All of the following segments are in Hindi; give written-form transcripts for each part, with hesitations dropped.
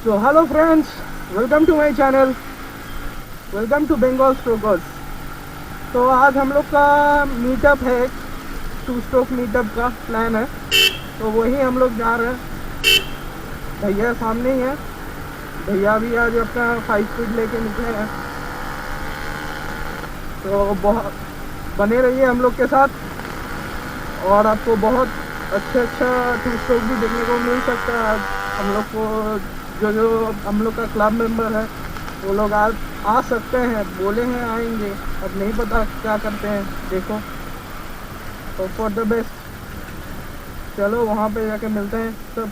So hello friends, welcome to my channel, welcome to Bengal Strokers। तो आज हम लोग का मीटअप है, 2 स्ट्रोक मीटअप का प्लान है, तो वही हम लोग जा रहे हैं। भैया सामने ही है, भैया भी आज अपना 5 फीट लेके निकले हैं। तो बहुत बने रहिए हम लोग के साथ और आपको बहुत अच्छा 2 स्ट्रोक भी देखने को मिल सकता है। हम लोग को जो हम लोग का क्लब मेंबर है वो लोग आ सकते हैं, बोले हैं आएंगे, अब नहीं पता क्या करते हैं, देखो। तो फॉर द बेस्ट, चलो वहाँ पे जाके मिलते हैं सब।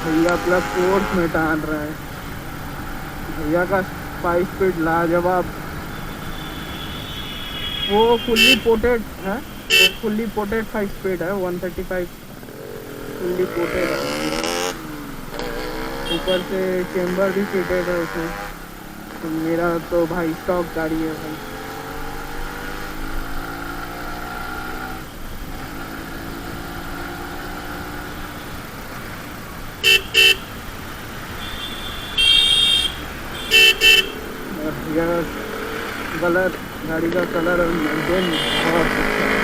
भैया प्लस फोर्स में टान रहे हैं। भैया का 5 फीट लाजवाब, वो फुल्ली पोटेड है, वो फुल्ली पोटेड 5 फीट है, 135 फुल्ली पोटेड है। ऊपर से चेम्बर भी फिटेड है उसमें। तो मेरा तो भाई स्टॉक गाड़ी है भाई। कलर, गाड़ी का कलर मेंटेन बहुत अच्छा है।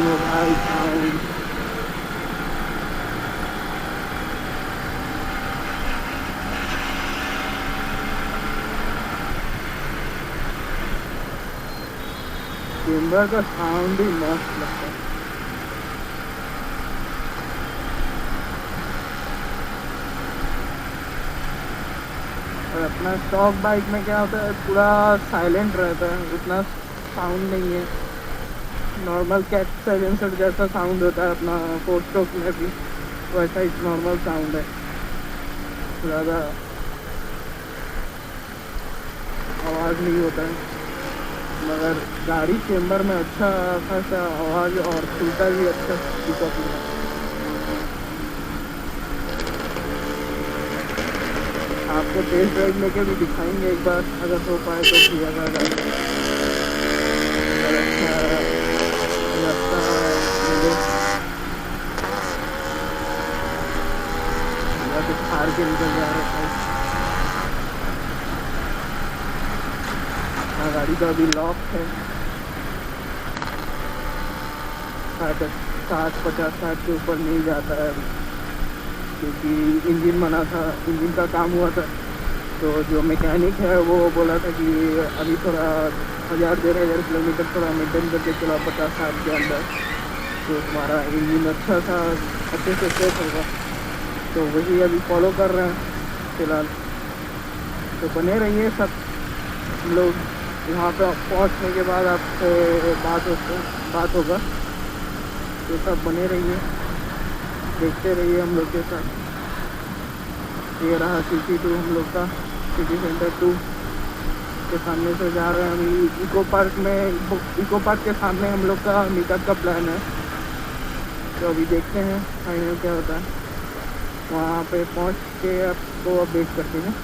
भाई चेम्बर का साउंड ही मस्त लगता है। और अपना स्टॉक बाइक में क्या होता है, पूरा साइलेंट रहता है, उतना साउंड नहीं है। नॉर्मल कैट साइलेंसर जैसा साउंड होता है अपना 4 स्ट्रोक में भी, वैसा ही नॉर्मल साउंड है, ज़्यादा आवाज़ नहीं होता है। मगर गाड़ी चेम्बर में अच्छा खासा आवाज़ और खुलता भी अच्छा पिकअप है। आपको टेस्ट ड्राइव लेके भी दिखाएंगे एक बार, अगर हो पाए तो किया जाएगा। अच्छा मुझे या कुछ हार के निकल जा रहा है। गाड़ी का अभी लॉक है, 60-50-60 के ऊपर नहीं जाता है अभी, क्योंकि इंजन बना था, इंजन का काम हुआ था। तो जो मैकेनिक है वो बोला था कि अभी थोड़ा 1000-1500 किलोमीटर थोड़ा मेंटेन करके चला 50-60 के अंदर, तो तुम्हारा इंजन अच्छा था, अच्छे से सेट होगा। तो वही अभी फॉलो कर रहे हैं फिलहाल। तो बने रहिए सब लोग, यहाँ पे पहुँचने के बाद आपसे बात होगा। तो सब बने रहिए, देखते रहिए हम लोग के साथ। ये रहा सिटी 2 हम लोग का, सिटी सेंटर 2 के सामने से जा रहे हैं अभी इको पार्क में। इको पार्क के सामने हम लोग का मीटअप का प्लान है, तो अभी देखते हैं फाइनल क्या होता है। वहाँ पे पहुँच के आपको अपडेट करते हैं।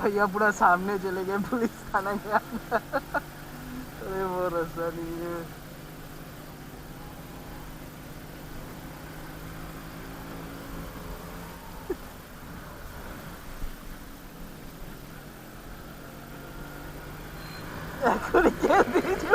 भैया पूरा सामने चले गए पुलिस थाना के अंदर। अरे वो रास्ता नहीं है। এখন কে দিয়েছিল?